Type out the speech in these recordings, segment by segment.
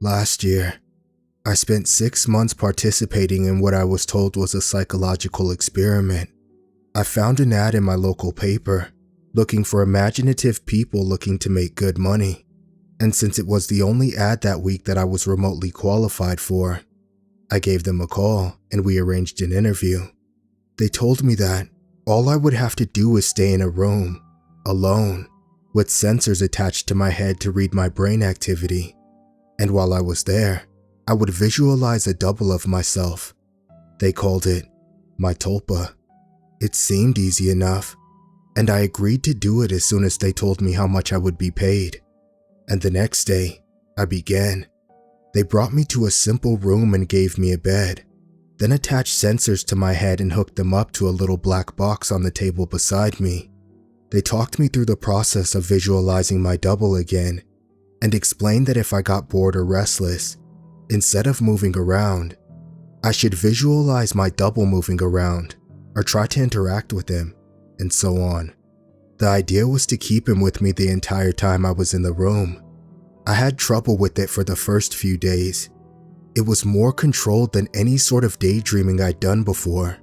Last year, I spent 6 months participating in what I was told was a psychological experiment. I found an ad in my local paper, looking for imaginative people looking to make good money. And since it was the only ad that week that I was remotely qualified for, I gave them a call and we arranged an interview. They told me that all I would have to do is stay in a room, alone, with sensors attached to my head to read my brain activity. And while I was there, I would visualize a double of myself. They called it my Tulpa. It seemed easy enough, and I agreed to do it as soon as they told me how much I would be paid. And the next day, I began. They brought me to a simple room and gave me a bed, then attached sensors to my head and hooked them up to a little black box on the table beside me. They talked me through the process of visualizing my double again, and explained that if I got bored or restless, instead of moving around, I should visualize my double moving around, or try to interact with him, and so on. The idea was to keep him with me the entire time I was in the room. I had trouble with it for the first few days. It was more controlled than any sort of daydreaming I'd done before.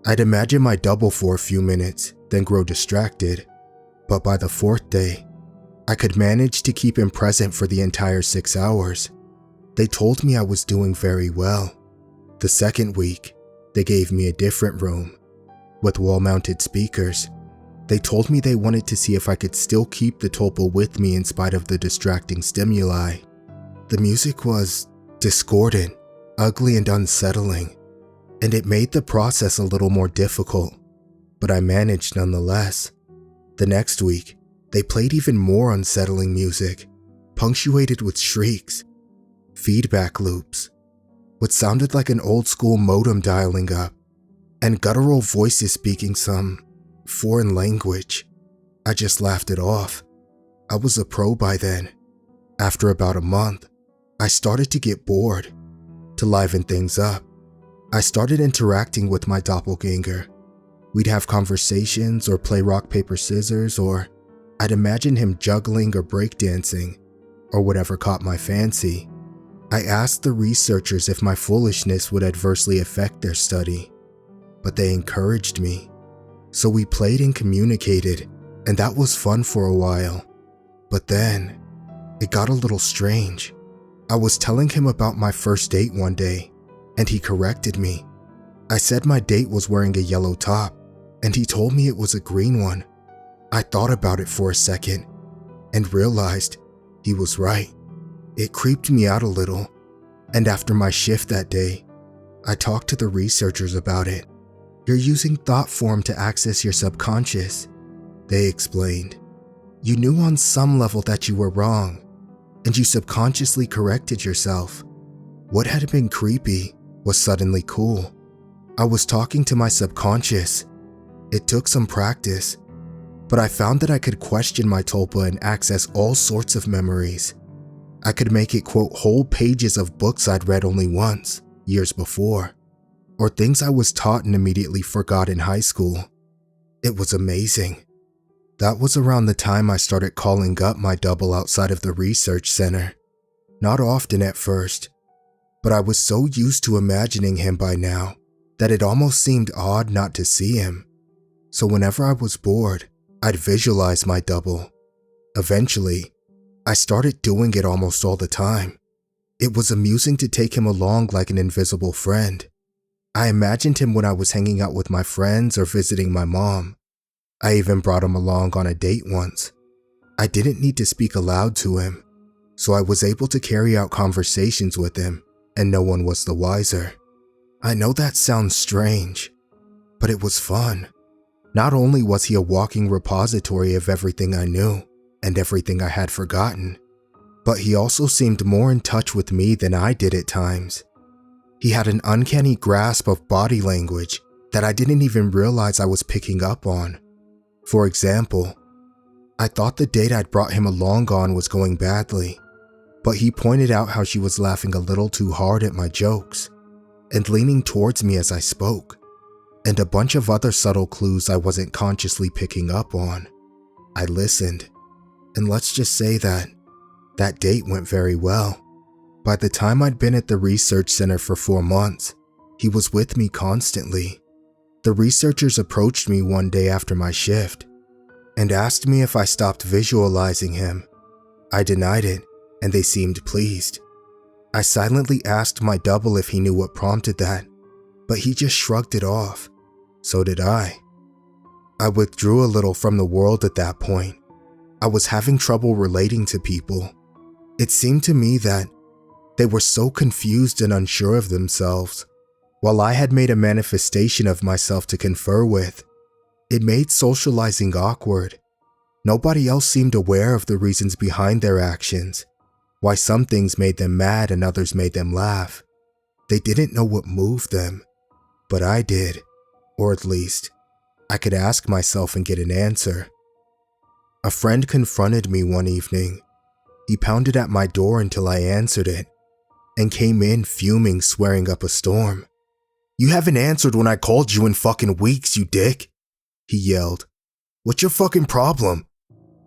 I'd imagine my double for a few minutes, then grow distracted. But by the 4th day, I could manage to keep him present for the entire 6 hours. They told me I was doing very well. The 2nd week, they gave me a different room, with wall-mounted speakers. They told me they wanted to see if I could still keep the Tulpa with me in spite of the distracting stimuli. The music was discordant, ugly, and unsettling, and it made the process a little more difficult, but I managed nonetheless. The next week, they played even more unsettling music, punctuated with shrieks, feedback loops, what sounded like an old-school modem dialing up, and guttural voices speaking some foreign language. I just laughed it off. I was a pro by then. After about a month, I started to get bored. To liven things up, I started interacting with my doppelganger. We'd have conversations or play rock, paper, scissors, or I'd imagine him juggling or breakdancing, or whatever caught my fancy. I asked the researchers if my foolishness would adversely affect their study, but they encouraged me. So we played and communicated, and that was fun for a while. But then, it got a little strange. I was telling him about my first date one day, and he corrected me. I said my date was wearing a yellow top, and he told me it was a green one. I thought about it for a second, and realized he was right. It creeped me out a little, and after my shift that day, I talked to the researchers about it. You're using thought form to access your subconscious, they explained. You knew on some level that you were wrong, and you subconsciously corrected yourself. What had been creepy was suddenly cool. I was talking to my subconscious. It took some practice, but I found that I could question my Tulpa and access all sorts of memories. I could make it quote whole pages of books I'd read only once, years before, or things I was taught and immediately forgot in high school. It was amazing. That was around the time I started calling up my double outside of the research center. Not often at first, but I was so used to imagining him by now that it almost seemed odd not to see him. So whenever I was bored, I'd visualize my double. Eventually, I started doing it almost all the time. It was amusing to take him along like an invisible friend. I imagined him when I was hanging out with my friends or visiting my mom. I even brought him along on a date once. I didn't need to speak aloud to him, so I was able to carry out conversations with him, and no one was the wiser. I know that sounds strange, but it was fun. Not only was he a walking repository of everything I knew and everything I had forgotten, but he also seemed more in touch with me than I did at times. He had an uncanny grasp of body language that I didn't even realize I was picking up on. For example, I thought the date I'd brought him along on was going badly, but he pointed out how she was laughing a little too hard at my jokes and leaning towards me as I spoke, and a bunch of other subtle clues I wasn't consciously picking up on. I listened, and let's just say that date went very well. By the time I'd been at the research center for 4 months, he was with me constantly. The researchers approached me one day after my shift and asked me if I stopped visualizing him. I denied it, and they seemed pleased. I silently asked my double if he knew what prompted that, but he just shrugged it off. So did I. I withdrew a little from the world at that point. I was having trouble relating to people. It seemed to me that they were so confused and unsure of themselves. While I had made a manifestation of myself to confer with, it made socializing awkward. Nobody else seemed aware of the reasons behind their actions, why some things made them mad and others made them laugh. They didn't know what moved them, but I did, or at least, I could ask myself and get an answer. A friend confronted me one evening. He pounded at my door until I answered it, and came in fuming, swearing up a storm. "You haven't answered when I called you in fucking weeks, you dick," he yelled. "What's your fucking problem?"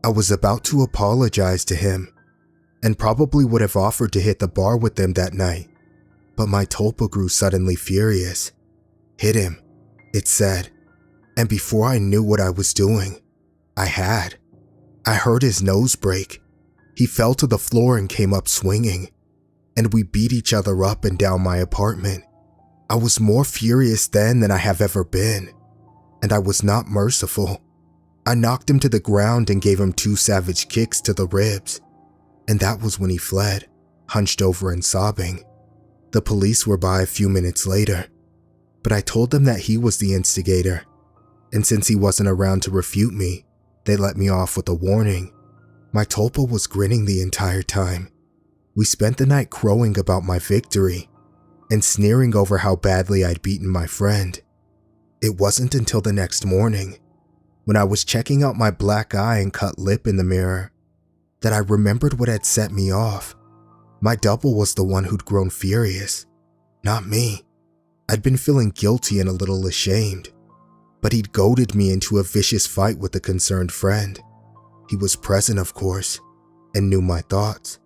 I was about to apologize to him, and probably would have offered to hit the bar with them that night, but my Tulpa grew suddenly furious. "Hit him," it said, and before I knew what I was doing, I had. I heard his nose break. He fell to the floor and came up swinging, and we beat each other up and down my apartment. I was more furious then than I have ever been, and I was not merciful. I knocked him to the ground and gave him 2 savage kicks to the ribs, and that was when he fled, hunched over and sobbing. The police were by a few minutes later, but I told them that he was the instigator, and since he wasn't around to refute me, they let me off with a warning. My Tulpa was grinning the entire time. We spent the night crowing about my victory and sneering over how badly I'd beaten my friend. It wasn't until the next morning, when I was checking out my black eye and cut lip in the mirror, that I remembered what had set me off. My double was the one who'd grown furious, not me. I'd been feeling guilty and a little ashamed, but he'd goaded me into a vicious fight with a concerned friend. He was present, of course, and knew my thoughts.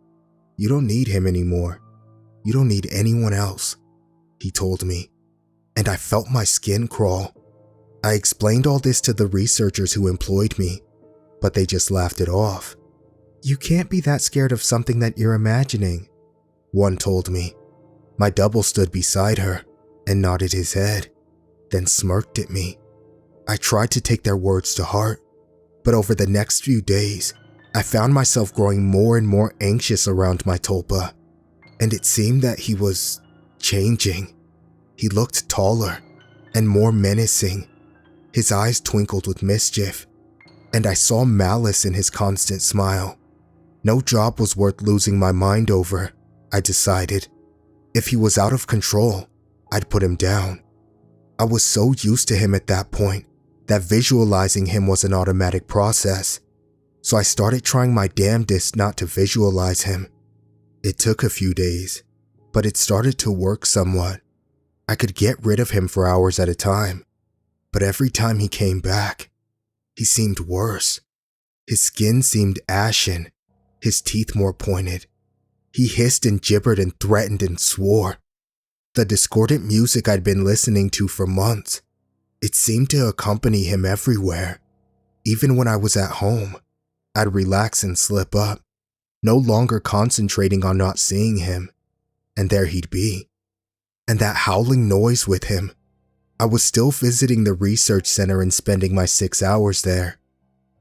"You don't need him anymore. You don't need anyone else," he told me, and I felt my skin crawl. I explained all this to the researchers who employed me, but they just laughed it off. "You can't be that scared of something that you're imagining," one told me. My double stood beside her and nodded his head, then smirked at me. I tried to take their words to heart, but over the next few days, I found myself growing more and more anxious around my Tulpa, and it seemed that he was changing. He looked taller and more menacing. His eyes twinkled with mischief, and I saw malice in his constant smile. No job was worth losing my mind over, I decided. If he was out of control, I'd put him down. I was so used to him at that point that visualizing him was an automatic process, so I started trying my damnedest not to visualize him. It took a few days, but it started to work somewhat. I could get rid of him for hours at a time, but every time he came back, he seemed worse. His skin seemed ashen, his teeth more pointed. He hissed and gibbered and threatened and swore. The discordant music I'd been listening to for months, it seemed to accompany him everywhere. Even when I was at home, I'd relax and slip up, no longer concentrating on not seeing him, and there he'd be. And that howling noise with him. I was still visiting the research center and spending my 6 hours there.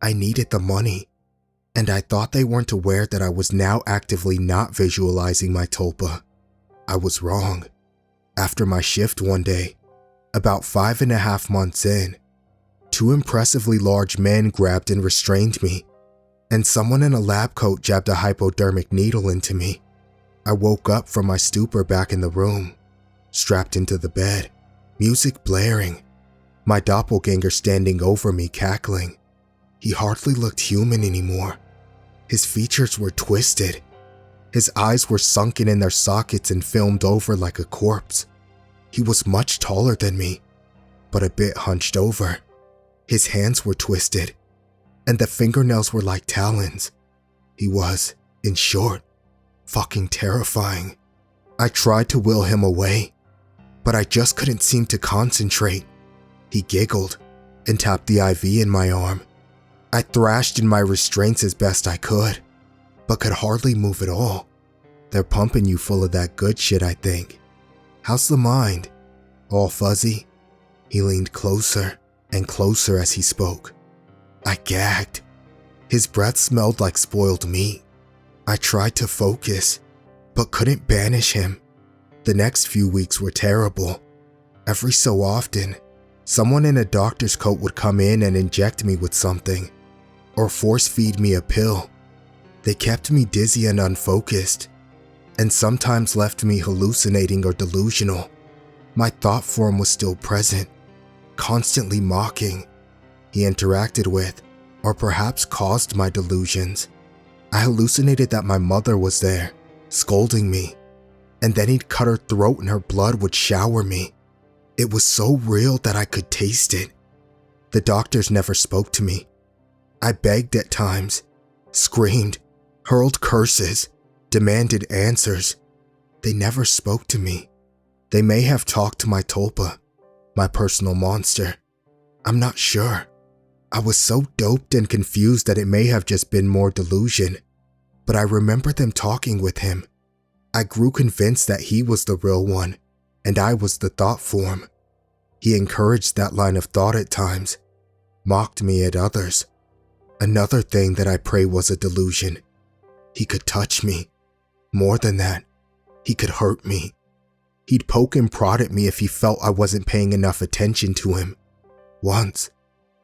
I needed the money, and I thought they weren't aware that I was now actively not visualizing my Tulpa. I was wrong. After my shift one day, about 5.5 months in, 2 impressively large men grabbed and restrained me, and someone in a lab coat jabbed a hypodermic needle into me. I woke up from my stupor back in the room, strapped into the bed, music blaring, my doppelganger standing over me cackling. He hardly looked human anymore. His features were twisted. His eyes were sunken in their sockets and filmed over like a corpse. He was much taller than me, but a bit hunched over. His hands were twisted, and the fingernails were like talons. He was, in short, fucking terrifying. I tried to will him away, but I just couldn't seem to concentrate. He giggled and tapped the IV in my arm. I thrashed in my restraints as best I could, but could hardly move at all. They're pumping you full of that good shit, I think. How's the mind? All fuzzy? He leaned closer and closer as he spoke. I gagged. His breath smelled like spoiled meat. I tried to focus, but couldn't banish him. The next few weeks were terrible. Every so often, someone in a doctor's coat would come in and inject me with something, or force feed me a pill. They kept me dizzy and unfocused, and sometimes left me hallucinating or delusional. My thought form was still present, constantly mocking. He interacted with, or perhaps caused my delusions. I hallucinated that my mother was there, scolding me, and then he'd cut her throat and her blood would shower me. It was so real that I could taste it. The doctors never spoke to me. I begged at times, screamed, hurled curses, demanded answers. They never spoke to me. They may have talked to my Tulpa, my personal monster. I'm not sure. I was so doped and confused that it may have just been more delusion, but I remember them talking with him. I grew convinced that he was the real one, and I was the thought form. He encouraged that line of thought at times, mocked me at others. Another thing that I pray was a delusion. He could touch me. More than that, he could hurt me. He'd poke and prod at me if he felt I wasn't paying enough attention to him. Once,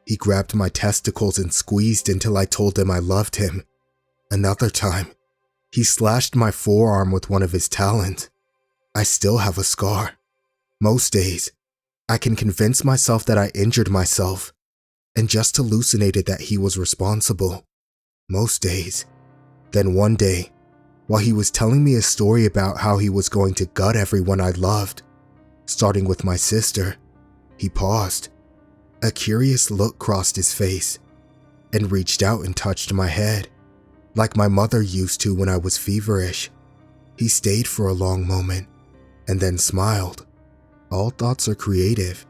he grabbed my testicles and squeezed until I told him I loved him. Another time, he slashed my forearm with one of his talons. I still have a scar. Most days, I can convince myself that I injured myself and just hallucinated that he was responsible. Most days. Then one day, while he was telling me a story about how he was going to gut everyone I loved, starting with my sister, he paused. A curious look crossed his face and reached out and touched my head, like my mother used to when I was feverish. He stayed for a long moment and then smiled. All thoughts are creative,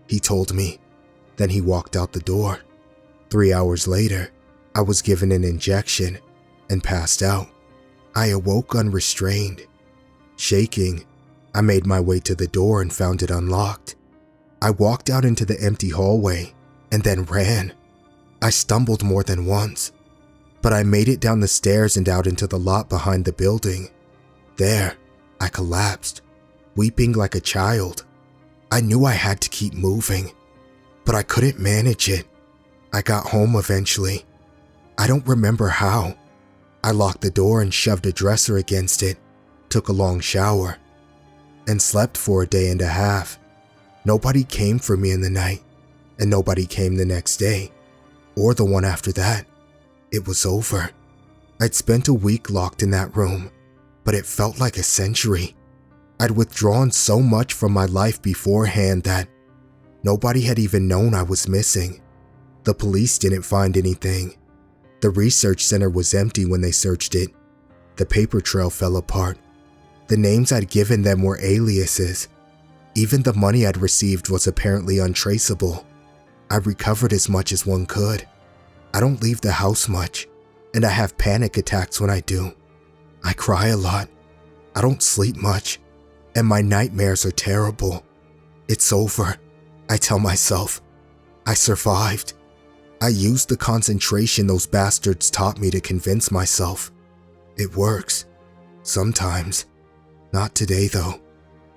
he told me. Then he walked out the door. 3 hours later, I was given an injection and passed out. I awoke unrestrained. Shaking, I made my way to the door and found it unlocked. I walked out into the empty hallway and then ran. I stumbled more than once, but I made it down the stairs and out into the lot behind the building. There, I collapsed, weeping like a child. I knew I had to keep moving, but I couldn't manage it. I got home eventually. I don't remember how. I locked the door and shoved a dresser against it, took a long shower, and slept for a day and a half. Nobody came for me in the night, and nobody came the next day, or the one after that. It was over. I'd spent a week locked in that room, but it felt like a century. I'd withdrawn so much from my life beforehand that nobody had even known I was missing. The police didn't find anything. The research center was empty when they searched it. The paper trail fell apart. The names I'd given them were aliases. Even the money I'd received was apparently untraceable. I recovered as much as one could. I don't leave the house much, and I have panic attacks when I do. I cry a lot. I don't sleep much, and my nightmares are terrible. It's over, I tell myself. I survived. I used the concentration those bastards taught me to convince myself. It works. Sometimes. Not today, though.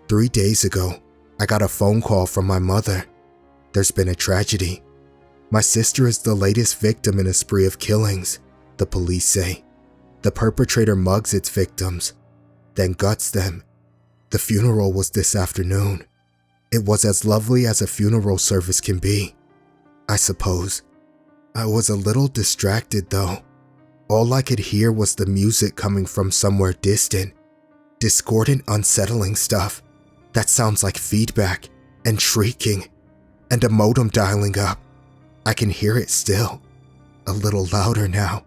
3 days ago, I got a phone call from my mother. There's been a tragedy. My sister is the latest victim in a spree of killings, the police say. The perpetrator mugs its victims, then guts them. The funeral was this afternoon. It was as lovely as a funeral service can be, I suppose. I was a little distracted though. All I could hear was the music coming from somewhere distant. Discordant, unsettling stuff that sounds like feedback and shrieking and a modem dialing up. I can hear it still, a little louder now.